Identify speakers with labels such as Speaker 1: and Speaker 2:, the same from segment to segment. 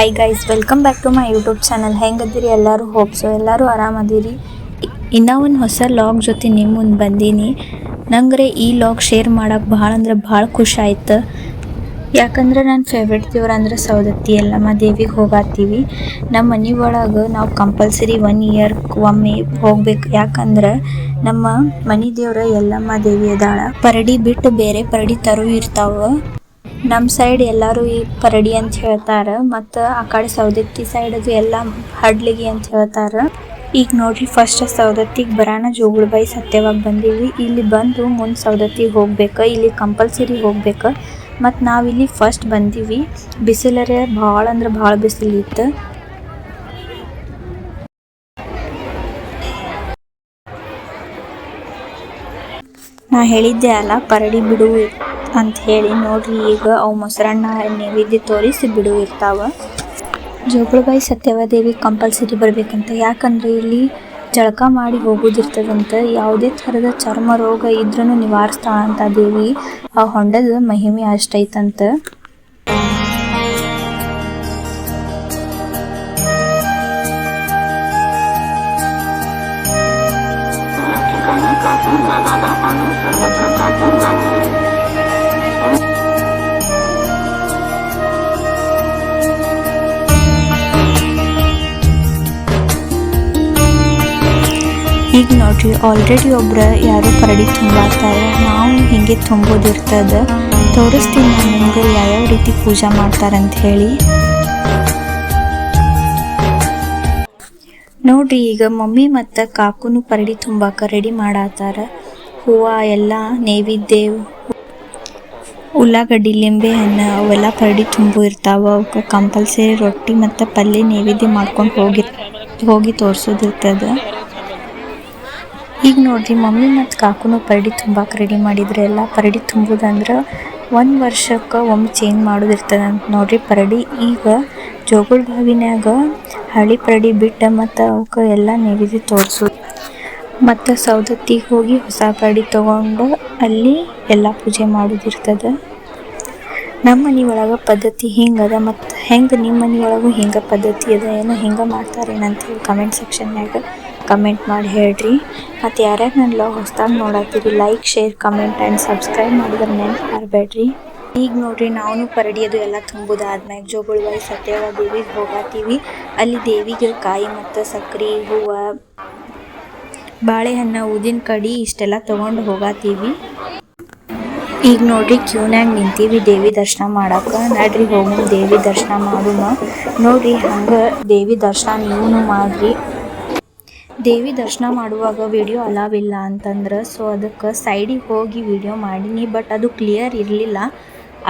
Speaker 1: Hi guys, welcome back to my YouTube channel. ಹೆಂಗದಿರಿ ಎಲ್ಲರೂ? ಹೋಪ್ಸು ಎಲ್ಲರೂ ಆರಾಮದಿರಿ. ಇನ್ನೂ ಒಂದು ಹೊಸ ಲಾಗ್ ಜೊತೆ ನಿಮ್ಮ ಮುಂದೆ ಬಂದೀನಿ. ನಂಗೆ ಈ ಲಾಗ್ ಶೇರ್ ಮಾಡೋಕೆ ಭಾಳ ಖುಷಿ ಆಯ್ತು. ಯಾಕಂದ್ರೆ ನನ್ನ ಫೇವ್ರೆಟ್ ದೇವ್ರು ಅಂದ್ರೆ ಸವದತ್ತಿ ಎಲ್ಲಮ್ಮ ದೇವಿಗೆ ಹೋಗಾತೀವಿ. ನಮ್ಮ ಮನೆ ಒಳಗೆ ನಾವು ಕಂಪಲ್ಸರಿ 1 ಇಯರ್ ಒಮ್ಮೆ ಹೋಗ್ಬೇಕು. ಯಾಕಂದ್ರೆ ನಮ್ಮ ಮನೆ ದೇವ್ರ ಎಲ್ಲಮ್ಮ ದೇವಿ ಅದಾಳ. ಪರಡಿ ಬಿಟ್ಟು ಬೇರೆ ಪರಡಿ ತರು ಇರ್ತಾವೆ. ನಮ್ಮ ಸೈಡ್ ಎಲ್ಲರೂ ಈ ಪರಡಿ ಅಂತ ಹೇಳ್ತಾರೆ, ಮತ್ತು ಆ ಕಡೆ ಸವದತ್ತಿ ಸೈಡ್ ಅದು ಎಲ್ಲ ಹಡ್ಲಿಗಿ ಅಂತ ಹೇಳ್ತಾರೆ. ಈಗ ನೋಡ್ರಿ, ಫಸ್ಟ್ ಸವದತ್ತಿಗೆ ಬರೋಣ. ಜೋಗುಳಬಾಯಿ ಸತ್ಯವಾಗಿ ಬಂದೀವಿ. ಇಲ್ಲಿ ಬಂದು ಮುಂದೆ ಸವದತ್ತಿಗೆ ಹೋಗ್ಬೇಕು. ಇಲ್ಲಿ ಕಂಪಲ್ಸರಿ ಹೋಗ್ಬೇಕು. ಮತ್ತು ನಾವಿಲ್ಲಿ ಫಸ್ಟ್ ಬಂದೀವಿ. ಬಿಸಿಲರೆ ಭಾಳ ಅಂದ್ರೆ ಭಾಳ ಬಿಸಿಲಿತ್ತು. ನಾ ಹೇಳಿದ್ದೆ ಅಲ್ಲ, ಪರಡಿ ಬಿಡು ಅಂತ ಹೇಳಿ. ನೋಡ್ರಿ, ಈಗ ಅವು ಮೊಸರನ್ನ ನೈವೇದ್ಯ ತೋರಿಸಿ ಬಿಡು ಇರ್ತಾವ. ಜೋಗುಳಬಾಯಿ ಸತ್ಯವಾದೇವಿ ಕಂಪಲ್ಸರಿ ಬರ್ಬೇಕಂತ. ಯಾಕಂದ್ರೆ ಇಲ್ಲಿ ಜಳಕ ಮಾಡಿ ಹೋಗೋದಿರ್ತದಂತ. ಯಾವುದೇ ಥರದ ಚರ್ಮ ರೋಗ ಇದ್ರೂ ನಿವಾರಿಸ್ತಾಳಂತ ದೇವಿ. ಆ ಹೊಂಡದ ಮಹಿಮೆ ಅಷ್ಟೈತಂತ. ಈಗ ನೋಡ್ರಿ, ಆಲ್ರೆಡಿ ಒಬ್ರು ಯಾರೋ ಪರಡಿ ತುಂಬಾತಾರೆ. ನಾವು ಹಿಂಗೆ ತುಂಬೋದಿರ್ತದೆ. ತೋರಿಸ್ತೀನಿ ನಾನು ನಿಮ್ಗೆ ಯಾವ್ಯಾವ ರೀತಿ ಪೂಜೆ ಮಾಡ್ತಾರಂತ ಹೇಳಿ. ನೋಡ್ರಿ, ಈಗ ಮಮ್ಮಿ ಮತ್ತು ಕಾಕುನು ಪರಡಿ ತುಂಬಾಕ ರೆಡಿ ಮಾಡಾತಾರ. ಹೂವು ಎಲ್ಲ ನೈವೇದ್ಯ, ಉಳ್ಳಾಗಡ್ಡಿ, ಲಿಂಬೆ ಹಣ್ಣು ಅವೆಲ್ಲ ಪರಡಿ ತುಂಬು ಇರ್ತಾವೆ. ಅವಕ್ಕೆ ಕಂಪಲ್ಸರಿ ರೊಟ್ಟಿ ಮತ್ತು ಪಲ್ಯ ನೈವೇದ್ಯ ಮಾಡ್ಕೊಂಡು ಹೋಗಿ ತೋರಿಸೋದಿರ್ತದೆ. ಈಗ ನೋಡ್ರಿ, ಮಮ್ಮಿ ಮತ್ತು ಕಾಕುನು ಪರಡಿ ತುಂಬಾಕ ರೆಡಿ ಮಾಡಿದ್ರೆ. ಎಲ್ಲ ಪರಡಿ ತುಂಬುದಂದ್ರೆ 1 ವರ್ಷಕ್ಕೆ ಒಮ್ಮೆ ಚೇಂಜ್ ಮಾಡೋದಿರ್ತದೆ ಅಂತ. ನೋಡ್ರಿ, ಪರಡಿ ಈಗ ಜೋಗುಳಬಾವಿನ್ಯಾಗ ಹಳಿ ಪರಡಿ ಬಿಟ್ಟು ಮತ್ತು ಅವಕ್ಕೆ ಎಲ್ಲ ನೈವೇದ್ಯ ತೋರಿಸೋದು. ಮತ್ತು ಸವದತ್ತಿಗೆ ಹೋಗಿ ಹೊಸ ಪರಡಿ ತೊಗೊಂಡು ಅಲ್ಲಿ ಎಲ್ಲ ಪೂಜೆ ಮಾಡೋದಿರ್ತದೆ. ನಮ್ಮ ಮನೆ ಒಳಗೆ ಪದ್ಧತಿ ಹಿಂಗದ. ಮತ್ತು ಹೆಂಗೆ ನಿಮ್ಮ ಮನೆ ಒಳಗೂ ಹಿಂಗೆ ಪದ್ಧತಿ ಅದ ಏನೋ ಹಿಂಗೆ ಮಾಡ್ತಾರೇನಂತ ಹೇಳಿ ಕಮೆಂಟ್ ಸೆಕ್ಷನ್ಯಾಗ ಕಮೆಂಟ್ ಮಾಡಿ ಹೇಳ್ರಿ. ಮತ್ತು ಯಾರ್ಯಾರು ನನ್ನ ಲಾಗ್ ಹೊಸ್ದಾಗಿ ನೋಡತ್ತೀರಿ, like, share, comment and subscribe ಮಾಡಿದ್ರೆ ನೆನಪು ಮಾಡಬೇಡ್ರಿ. ಈಗ ನೋಡ್ರಿ, ನಾವು ಪರಡಿ ಅದು ಎಲ್ಲ ತುಂಬುದಾದ್ಮೇಲೆ ಜೋಗುಳಬಾಯಿ ಸತ್ಯವಾದ ದೇವಿಗೆ ಹೋಗಾತೀವಿ. ಅಲ್ಲಿ ದೇವಿಗೆ ಕಾಯಿ ಮತ್ತು ಸಕ್ಕರೆ, ಹೂವು, ಬಾಳೆಹಣ್ಣು, ಊದಿನ ಕಡ್ಡಿ ಇಷ್ಟೆಲ್ಲ ತೊಗೊಂಡು ಹೋಗಾತೀವಿ. ಈಗ ನೋಡ್ರಿ, ಕ್ಯೂನ್ಯಾಗ ನಿಂತೀವಿ ದೇವಿ ದರ್ಶನ ಮಾಡಕ್ಕೆ. ನಡ್ರಿ ಹೋಗೋಣ, ದೇವಿ ದರ್ಶನ ಮಾಡೋಣ. ನೋಡ್ರಿ, ಹಂಗೆ ದೇವಿ ದರ್ಶನ ನೀವು ಮಾಡಿರಿ. ದೇವಿ ದರ್ಶನ ಮಾಡುವಾಗ ವಿಡಿಯೋ ಅಲಾವಿಲ್ಲ ಅಂತಂದ್ರೆ, ಸೊ ಅದಕ್ಕೆ ಸೈಡಿಗೆ ಹೋಗಿ ವಿಡಿಯೋ ಮಾಡೀನಿ. ಬಟ್ ಅದು ಕ್ಲಿಯರ್ ಇರಲಿಲ್ಲ,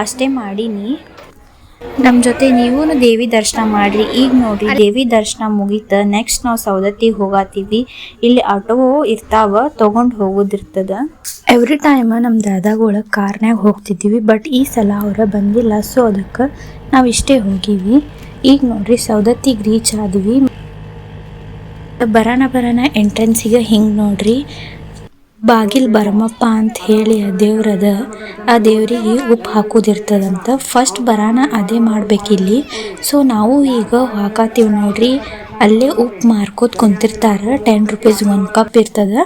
Speaker 1: ಅಷ್ಟೇ ಮಾಡೀನಿ. ನಮ್ಮ ಜೊತೆ ನೀವು ದೇವಿ ದರ್ಶನ ಮಾಡಿರಿ. ಈಗ ನೋಡ್ರಿ, ದೇವಿ ದರ್ಶನ ಮುಗೀತು. ನೆಕ್ಸ್ಟ್ ನಾವು ಸವದತ್ತಿಗೆ ಹೋಗಾತೀವಿ. ಇಲ್ಲಿ ಆಟೋ ಇರ್ತಾವ, ತೊಗೊಂಡು ಹೋಗೋದಿರ್ತದೆ. ಎವ್ರಿ ಟೈಮ್ ನಮ್ಮ ದಾದಾಗಳ ಕಾರ್ನ್ಯಾಗ ಹೋಗ್ತಿದ್ದೀವಿ. ಬಟ್ ಈ ಸಲ ಅವ್ರು ಬಂದಿಲ್ಲ, ಸೊ ಅದಕ್ಕೆ ನಾವು ಇಷ್ಟೇ ಹೋಗೀವಿ. ಈಗ ನೋಡ್ರಿ, ಸವದತ್ತಿಗೆ ರೀಚ್ ಆದ್ವಿ. ಬರೋಣ ಎಂಟ್ರೆನ್ಸಿಗೆ ಹಿಂಗೆ ನೋಡ್ರಿ, ಬಾಗಿಲ್ ಬರಮಪ್ಪ ಅಂತ ಹೇಳಿ ದೇವ್ರದ. ಆ ದೇವರಿಗೆ ಉಪ್ಪು ಹಾಕೋದಿರ್ತದಂತ. ಫಸ್ಟ್ ಬರೋಣ ಅದೇ ಮಾಡ್ಬೇಕಿಲ್ಲಿ. ಸೊ ನಾವು ಈಗ ಹಾಕಾತೀವಿ ನೋಡ್ರಿ. ಅಲ್ಲೇ ಉಪ್ಪು ಮಾರ್ಕೋತ ಕುಂತಿರ್ತಾರೆ. 10 ರೂಪೀಸ್ 1 ಕಪ್ ಇರ್ತದೆ.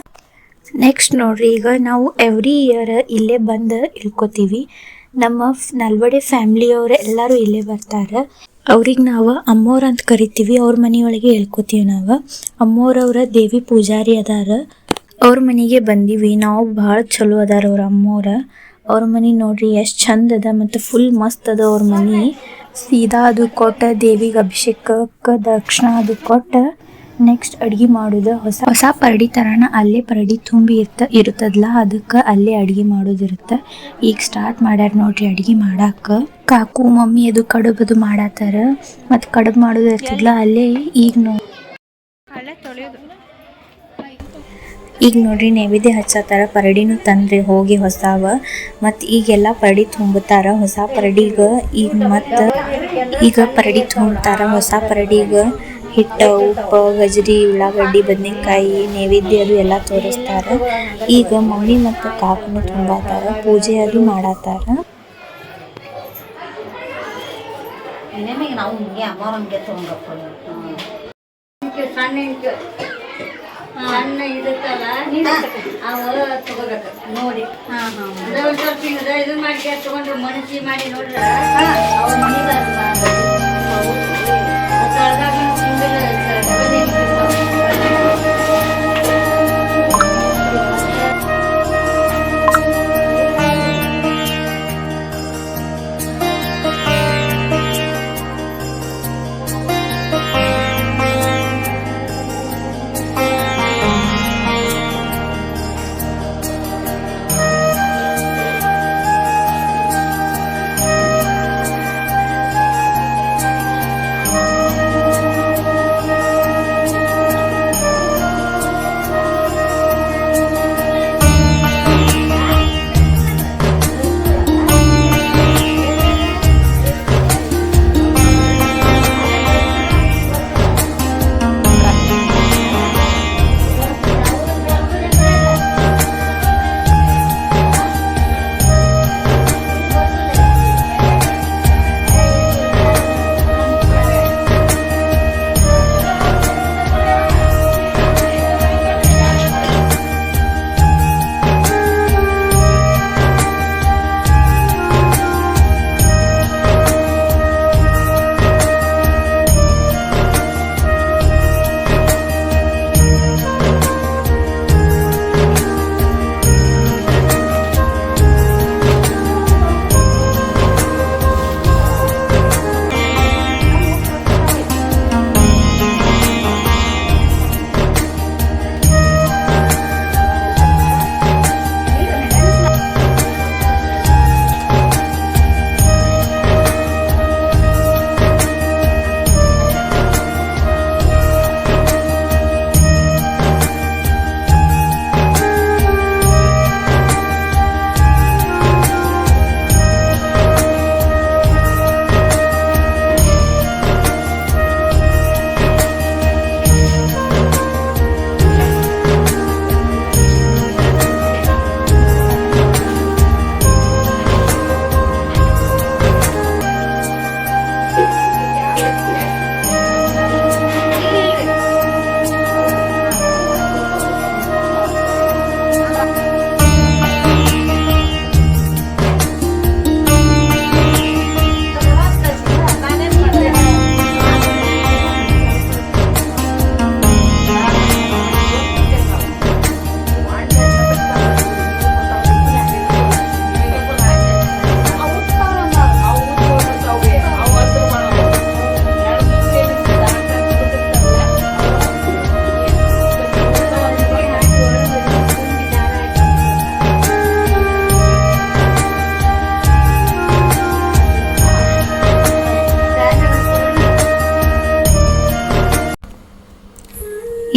Speaker 1: ನೆಕ್ಸ್ಟ್ ನೋಡ್ರಿ, ಈಗ ನಾವು ಎವ್ರಿ ಇಯರ್ ಇಲ್ಲೇ ಬಂದು ಇಳ್ಕೊತೀವಿ. ನಮ್ಮ ನಲ್ವಡೆ ಫ್ಯಾಮ್ಲಿಯವ್ರು ಎಲ್ಲರೂ ಇಲ್ಲೇ ಬರ್ತಾರೆ. ಅವ್ರಿಗೆ ನಾವು ಅಮ್ಮೋರು ಅಂತ ಕರಿತೀವಿ. ಅವ್ರ ಮನೆಯೊಳಗೆ ಹೇಳ್ಕೊತೀವಿ ನಾವು. ಅಮ್ಮೋರವ್ರ ದೇವಿ ಪೂಜಾರಿ ಅದಾರ. ಅವ್ರ ಮನೆಗೆ ಬಂದೀವಿ ನಾವು. ಭಾಳ ಚಲೋ ಅದಾರ ಅವ್ರ ಅಮ್ಮೋರ. ಅವ್ರ ಮನೆ ನೋಡ್ರಿ ಎಷ್ಟು ಚಂದ ಅದ ಮತ್ತು ಫುಲ್ ಮಸ್ತ್ ಅದ ಅವ್ರ ಮನೆ. ಸೀದಾ ಅದು ಕೊಟ್ಟು ದೇವಿಗೆ ಅಭಿಷೇಕಕ್ಕೆ ದಕ್ಷಿಣ ಅದು ಕೊಟ್ಟು ನೆಕ್ಸ್ಟ್ ಅಡ್ಗೆ ಮಾಡೋದು. ಹೊಸ ಪರಡಿ ತರಾನ ಅಲ್ಲೇ ಪರಡಿ ತುಂಬಿ ಇರ್ತದಲ್ಲ, ಅದಕ್ಕೆ ಅಲ್ಲೇ ಅಡ್ಗೆ ಮಾಡೋದಿರುತ್ತೆ. ಈಗ ಸ್ಟಾರ್ಟ್ ಮಾಡ್ಯಾರ ನೋಡ್ರಿ ಅಡ್ಗೆ ಮಾಡಕ್ಕೆ. ಕಾಕು ಮಮ್ಮಿ ಅದು ಕಡುಬದು ಮಾಡತ್ತಾರ. ಮತ್ತು ಕಡುಬು ಮಾಡೋದು ಇರ್ತದಲ್ಲ ಅಲ್ಲೇ. ಈಗ ನೋಡ್ರಿ ನೈವೇದ್ಯ ಹಚ್ಚತ್ತಾರ. ಪರಡಿನೂ ತಂದ್ರಿ ಹೋಗಿ ಹೊಸಾವ. ಮತ್ತು ಈಗೆಲ್ಲ ಪರಡಿ ತುಂಬುತ್ತಾರ ಹೊಸ ಪರಡಿಗೆ. ಈಗ ಪರಡಿ ತುಂಬ್ತಾರ ಹೊಸ ಪರಡಿಗೆ. ಹಿಟ್ಟು, ಉಪ್ಪು, ಗಜರಿ, ಉಳ್ಳಾಗಡ್ಡಿ, ಬದನೆಕಾಯಿ, ನೈವೇದ್ಯ ಅದು ಎಲ್ಲ ತೋರಿಸ್ತಾರೆ. ಈಗ ಮಮ್ಮಿ ಮತ್ತು ಕಾಕನು ತುಂಬಾತಾರ, ಪೂಜೆ ಅದು ಮಾಡತ್ತಾರ.
Speaker 2: ನಿಮಗೆ ನಾವು ಹಿಂಗೆ ಅಮ್ಮ ಹಂಗೆ ತೊಗೊಂಡಪ್ಪ ಸಣ್ಣ ಸಣ್ಣ ಇದಕ್ಕಲ್ಲ ಅವು ತಗೋಬೇಕು ನೋಡಿ. ಒಂದು ಸ್ವಲ್ಪ ಹಿಂಗೆ ಇದು ಮಾಡಿ ತಗೊಂಡು ಮಣಸಿ ಮಾಡಿ ನೋಡ್ರೆ ಅವ್ರ ಮನೆ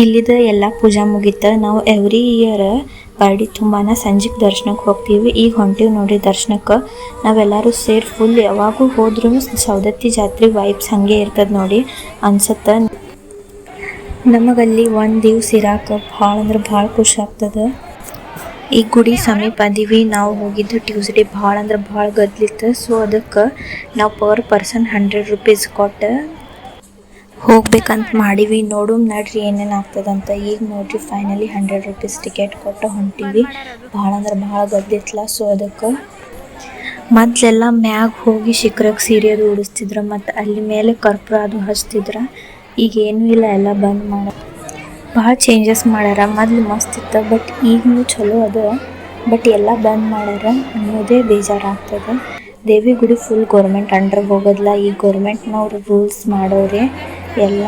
Speaker 1: ಇಲ್ಲಿದ ಎಲ್ಲ ಪೂಜಾ ಮುಗಿತ. ನಾವು ಎವ್ರಿ ಇಯರ್ ಪಾರ್ಡಿ ತುಂಬಾನ ಸಂಜೆಗೆ ದರ್ಶನಕ್ಕೆ ಹೋಗ್ತೀವಿ. ಈಗ ಹೊಂಟೀವಿ ನೋಡಿ ದರ್ಶನಕ್ಕೆ. ನಾವೆಲ್ಲರೂ ಸೇರಿ ಫುಲ್ ಯಾವಾಗೂ ಹೋದ್ರೂ ಸೌದತ್ತಿ ಜಾತ್ರೆ ವೈಬ್ಸ್ ಹಾಗೆ ಇರ್ತದೆ ನೋಡಿ ಅನ್ಸುತ್ತೆ. ನಮಗಲ್ಲಿ ಒಂದು ದಿವ್ಸ ಇರಾಕ ಭಾಳ ಅಂದ್ರೆ ಭಾಳ ಖುಷಿ ಆಗ್ತದೆ. ಈ ಗುಡಿ ಸಮೀಪ ಅದೀವಿ. ನಾವು ಹೋಗಿದ್ದು ಟ್ಯೂಸ್ಡೇ. ಭಾಳ ಅಂದ್ರೆ ಭಾಳ ಗದ್ಲಿತ್ತು. ಸೊ ಅದಕ್ಕೆ ನಾವು ಪರ್ ಪರ್ಸನ್ 100 ರೂಪೀಸ್ ಕೊಟ್ಟು ಹೋಗ್ಬೇಕಂತ ಮಾಡೀವಿ. ನೋಡು ನಡ್ರಿ ಏನೇನು ಆಗ್ತದಂತ. ಈಗ ನೋಡ್ರಿ ಫೈನಲಿ 100 ರೂಪೀಸ್ ಟಿಕೆಟ್ ಕೊಟ್ಟು ಹೊಂಟೀವಿ. ಭಾಳ ಅಂದ್ರೆ ಭಾಳ ಗದ್ದಿತ್ತಲ್ಲ. ಸೊ ಅದಕ್ಕೆ ಮೊದಲೆಲ್ಲ ಮ್ಯಾಗ ಹೋಗಿ ಶಿಖರಕ್ಕೆ ಸೀರೆ ಅದು ಉಡಿಸ್ತಿದ್ರು ಮತ್ತು ಅಲ್ಲಿ ಮೇಲೆ ಕರ್ಪೂರ ಅದು ಹಚ್ತಿದ್ರು. ಈಗ ಏನೂ ಇಲ್ಲ, ಎಲ್ಲ ಬಂದ್ ಮಾಡ. ಭಾಳ ಚೇಂಜಸ್ ಮಾಡ್ಯಾರ. ಮೊದಲು ಮಸ್ತ್ ಇತ್ತು, ಬಟ್ ಈಗಲೂ ಚಲೋ ಅದು. ಬಟ್ ಎಲ್ಲ ಬಂದ್ ಮಾಡ್ಯಾರ ಅನ್ನೋದೇ ಬೇಜಾರಾಗ್ತದೆ. ದೇವಿ ಗುಡಿ ಫುಲ್ ಗೌರ್ಮೆಂಟ್ ಅಂಡರ್ ಹೋಗೋದಿಲ್ಲ. ಈ ಗೌರ್ಮೆಂಟ್ನವ್ರು ರೂಲ್ಸ್ ಮಾಡೋರೆ ಎಲ್ಲ.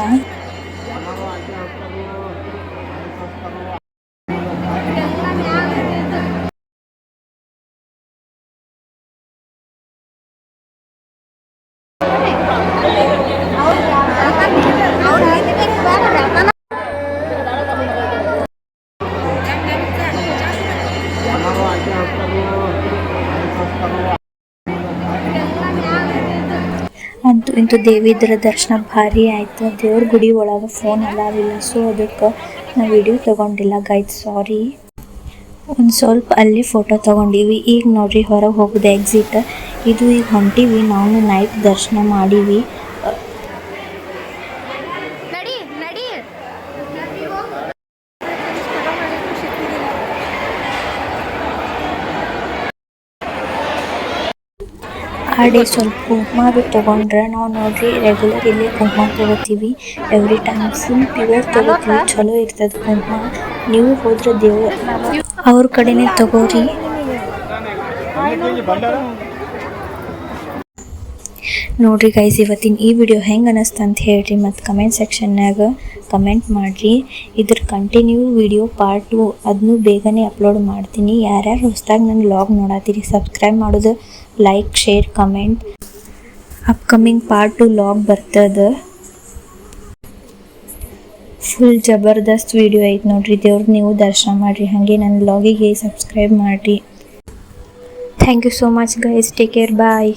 Speaker 1: ಅಂತೂ ಇಂತೂ ದೇವಿದ್ರ ದರ್ಶನ ಭಾರಿ ಆಯ್ತು. ದೇವ್ರ ಗುಡಿ ಒಳಗೆ ಫೋನ್ ಅಲಾವಿಲ್ಲ. ಸೊ ಅದಕ್ಕೆ ನಾವು ವಿಡಿಯೋ ತೊಗೊಂಡಿಲ್ಲ ಗೈಸ್, ಸಾರಿ. ಒಂದು ಸ್ವಲ್ಪ ಅಲ್ಲಿ ಫೋಟೋ ತೊಗೊಂಡಿವಿ. ಈಗ ನೋಡ್ರಿ ಹೊರಗೆ ಹೋಗೋದು ಎಕ್ಸಿಟ್. ಇದು ಈಗ ಹೊಂಟೀವಿ ನಾವು ನೈಟ್ ದರ್ಶನ ಮಾಡೀವಿ. ಆ ಡೇ ಸ್ವಲ್ಪ ಕುಂಕುಮ ಅದು ತೊಗೊಂಡ್ರೆ ನಾವು ನೋಡ್ರಿ ರೆಗ್ಯುಲರ್ ಇಲ್ಲಿ ಕುಂಕುಮ ತೊಗೋತೀವಿ. ಎವ್ರಿ ಟೈಮ್ ಫುಲ್ ಪ್ಯೂರ್ ತೊಗೋತೀವಿ. ಚಲೋ ಇರ್ತದೆ ಕುಂಕುಮ. ನೀವು ಹೋದ್ರೆ ದೇವ್ರ ಅವ್ರ ಕಡೆನೇ ತಗೋರಿ. ನೋಡ್ರಿ ಗೈಸ್, ಇವತ್ತಿನ ಈ ವಿಡಿಯೋ ಹೆಂಗೆ ಅನಿಸ್ತು ಅಂತ ಹೇಳ್ರಿ ಮತ್ತು ಕಮೆಂಟ್ ಸೆಕ್ಷನ್ನಾಗ ಕಮೆಂಟ್ ಮಾಡಿರಿ. ಇದ್ರ ಕಂಟಿನ್ಯೂ ವಿಡಿಯೋ ಪಾರ್ಟ್ 2 ಅದನ್ನು ಬೇಗನೆ ಅಪ್ಲೋಡ್ ಮಾಡ್ತೀನಿ. ಯಾರ್ಯಾರು ಹೊಸದಾಗಿ ನನ್ನ ವ್ಲಾಗ್ ನೋಡತ್ತೀರಿ ಸಬ್ಸ್ಕ್ರೈಬ್ ಮಾಡೋದು, like, share, comment. Upcoming part 2 vlog ಬರ್ತದೆ. ಫುಲ್ ಜಬರ್ದಸ್ತ್ ವಿಡಿಯೋ ಐತೆ ನೋಡ್ರಿ. ದೇವ್ರ ನೀವು ದರ್ಶನ ಮಾಡಿರಿ. ಹಾಗೆ ನನ್ನ ವ್ಲಾಗಿಗೆ ಸಬ್ಸ್ಕ್ರೈಬ್ ಮಾಡಿರಿ. Thank you so much guys. Take care. Bye.